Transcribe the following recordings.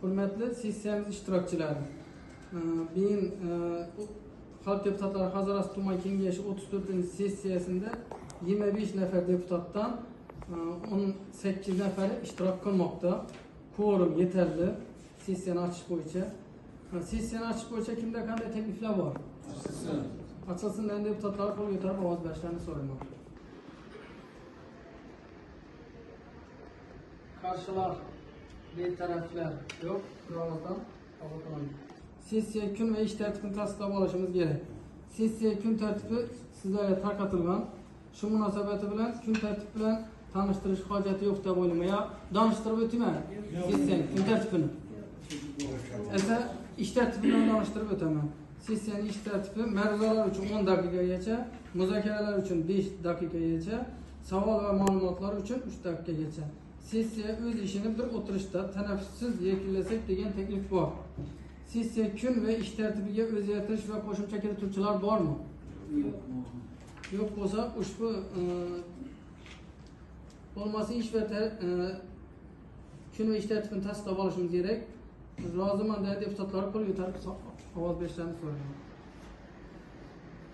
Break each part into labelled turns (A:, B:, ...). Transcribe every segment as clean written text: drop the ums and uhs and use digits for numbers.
A: Hürmetli sessiyamiz iştirakçıları. Beyin Halk Deputatları Hazarası Tuman Kengeşi 34. sessiyasında 25 nefer deputattan 18 neferi iştirak kılmakta. Quorum yeterli. Sessiyani açış boyunca. Sessiyani açış boyunca kimde kanday teklifler var? Açılsın den deputatlar kol götürüp ovoz berishlerini so'rayman. Qarshilar, betaraflar yo'q. Birovozdan qabul qilaman. Sessiya kun ve iş tertibini tasdiqlab olishimiz kerak. Sessiya kun tertibi sizlarga tarqatilgan. Shu munosabati bilan kun tertibi bilan tanishtirish hojati yo'q deb o'ylayman. Ya tanishtirib o'tayman. Sessiyaning kun tertibini. Esa ish tertibi bilan tanishtirib o'taman. Sessiyaning ish tertibi ma'ruzalar uchun 10 daqiqagacha, muzokaralar uchun 5 daqiqagacha, savol va ma'lumotlar uchun 3 daqiqagacha. Sessiya o'z ishini bir o'tirishda tanaffussiz yakunlasak degan taklif bor. Sessiya kun ve iş tertibiga o'zgartirish va qo'shimcha kirituvchilar bormi? Yo'q bo'lsa, ushbu bo'lmasa ish va kun ve iş tertibini tasdiqlab olishimiz kerak. Roziman degan deputatlar qo'l ko'tarib ovoz berishlarini so'rayman.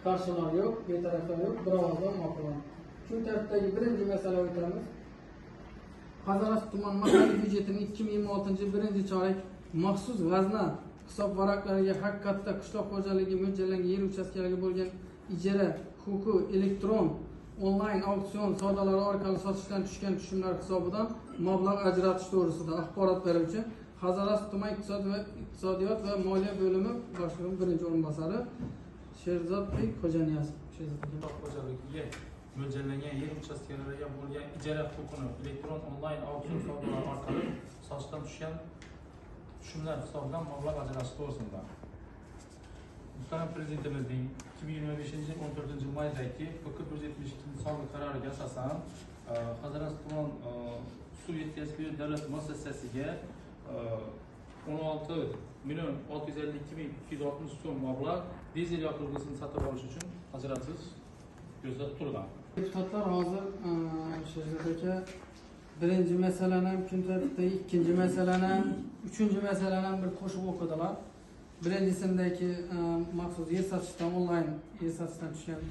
A: Qarshilar yo'q, betaraflar yo'q, bir ovozdan ma'qul. Kun tartibidagi birinchi masala o'tamiz. Hazarasi tuman mahalliy byudjetining 2026 birinchi chorak maxsus g'azna hisob varaqlariga haqiqatda qishloq xo'jaligi mo'ljallangan yer uchastkalariga bo'lgan ijara huquqi elektron onlayn auksion savdolari orqali sotishdan tushgan tushumlar hisobidan mablag' ajratish to'g'risida axborot beruvchi Hazarasi tuman iqtisodiyot va moliya bo'limi boshlig'i birinchi o'rinbosari Sherzodbek Xo'janiyazov.
B: Qishloq xo'jaligiga mo'ljallangan yer uchastkalariga bo'lgan ijara huquqini elektron onlayn auksion savdolari orqali sotishdan tushgan tushumlar hisobidan mablag' ajratish to'g'risida Muhtaram Prezidentimizning 2025 yil 14 maydagi PK 172 sonli qaroriga asosan Hazarasi tuman suv yetkazib davlat muassasasiga 16.652.260 so'm mablag' dizel yoqilg'isini sotib olish uchun ajratish ko'zda tutilgan.
A: Deputatlar hozir Sherzod aka birinchi masalani ham kun tartibidagi, ikkinchi masalani ham, uchinchi masalani ham bir qo'shib o'qidilar. Birinchisidagi maxsus yer sotishdan onlayn yer sotishdan tushgan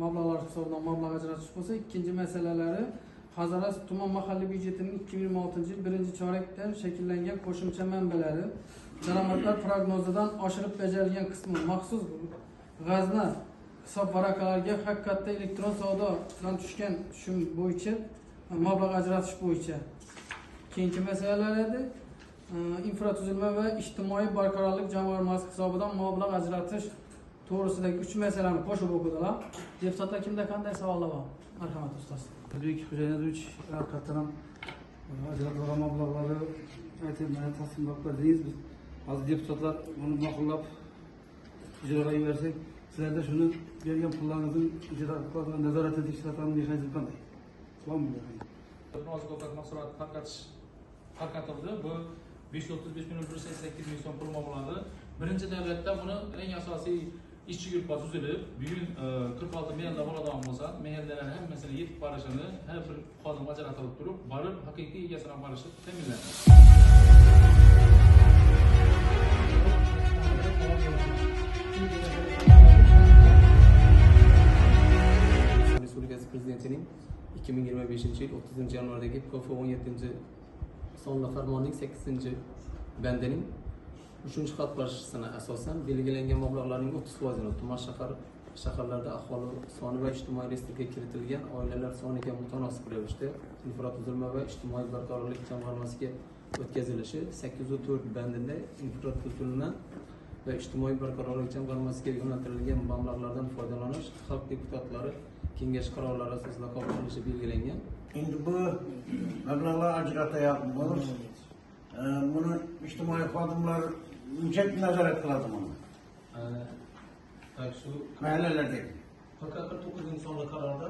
A: mablag'lar hisobidan mablag' ajratish bo'lsa, ikkinchi masalalari Hazarasi tuman mahalliy byudjetining 2026 yil birinchi chorakdan shakllangan qo'shimcha manbalari, daromadlar prognozidan oshirib bajarilgan qismi maxsus g'azna hisob varaqalariga haqiqatda elektron savdodan tushgan tushum bo'yicha mablag' ajratish bo'yicha. Keyingi masalalar edi. Infratuzilma va ijtimoiy barqarorlik jamg'armasi hisobidan mablag' ajratish to'g'risidagi 3 masalani qo'shib o'qidilar. Deputatlar kimda qanday savollar bor? Marhamat ustoz.
C: O'zbek Xo'jayinovich haqiqatan ajratilgan mablag'lari aytib taqsimlab berdingiz. Biz hozir deputatlar buni ma'qullab ijroga yuborsak, sizlarda shuni bergan pullaringizni ijro qiladigan nazorat etish tartibini mexanizmi qanday?
B: Oziq ovqat mahsuloti tarqatildi. Bu 535.188 so'm pul mablag'i. Birinchi davlatda buni eng asosiy ishchi guruhlar tuzilib, bugun 46 milliarddan bo'ladigan bo'lsa, mehnatlarning hammasini yetib borishini har bir xodim ajratib turib, borib haqiqiy egasini borishi ta'minlanadi.
D: Respublikasi Prezidentining 2025 yil 30 yanvardagi PF 17 sonli farmonning 8 bandining 3-xat boshqisina asosan belgilangan mablag'larning 30%ni tuman shaharlarda aholi soni va ijtimoiy reyestrga kiritilgan oilalar soniga mutanosib ravishda infratuzilma va ijtimoiy barqarorlik jamg'armasiga o'tkazilishi 804 bandida infratuzilma va ijtimoiy barqarorlik jamg'armasiga yo'naltirilgan mablag'lardan foydalanish xalq deputatlari kengash qarorlari asosida qabul qilinishi belgilangan.
E: Endi bu mablag'lar ajratayapmiz. Buni ijtimoiy xodimlar necha nazorat qiladi buni?
D: Shu
E: Mahallalardagi.
D: Fakat 49 sonli qarorda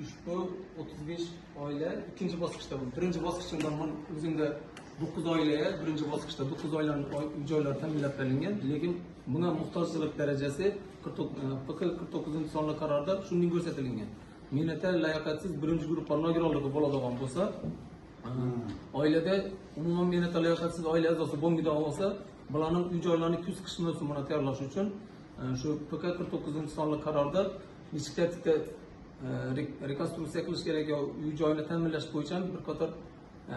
D: ushbu 35 oila ikkinchi bosqichda bu. Birinchi bosqichda men o'zimda 9 oilaga birinchi bosqichda 9 oilaning uy-joylari ta'minlab berilgan, lekin buna muhtojlik darajasi 49 sonli qarorda shunday ko'rsatilgan. Mehnatda layoqatsiz birinchi guruhlar nogironligi bo'ladigan bo'lsa, Oilada umuman mehnat qilayotgansiz oila a'zosi bo'lmaydigan bo'lsa, bularning uy-joylarni kuz qish mavsumini tayyorlash uchun shu PK 49-sonli qarorda nechta tartibda rekonstruksiya qilish kerak yo uy-joyni ta'minlash bo'yicha bir qator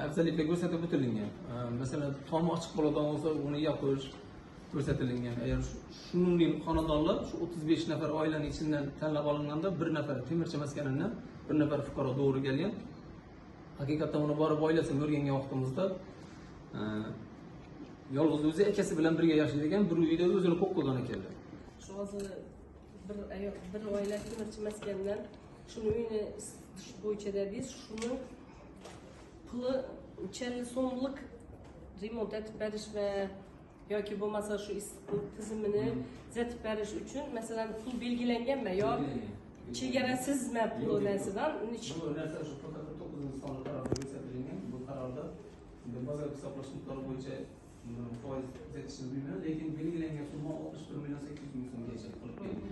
D: afzalliklar ko'rsatib o'tilgan. Masalan, tomi ochiq bo'ladigan bo'lsa, uni yopish ko'rsatilgan. Agar shuningdek xonadonlar shu 35 nafar oilaning ichidan tanlab olinganda bir nafar temirchi maskanidan bir nafar fuqaro to'g'ri kelgan. Haqiqatdan uni borib oilasini o'rgangan vaqtimizda yolg'iz o'zi akasi bilan birga yashaydigan bir uyda o'zini ko'p qilgan ekanlar.
F: Shu hozir bir oila temirchi maskandan shuni uyini isitish bo'yicha dedingiz, shuni puli necha so'mlik remont etib berish va yoki bo'lmasa shu issiqlik tizimini tuzatib berish uchun masalan pul belgilanganmi yo chegarasizmi pul narsadan
D: Bu narsa shu PK 49-sonli qarorda ko'rsatilgan. Bu qarorda bozor hisoblash miqdori bo'yicha foiz uzatishni bilmayman, lekin belgilangan summa 61 million 800 ming so'mgacha qolib kelgan.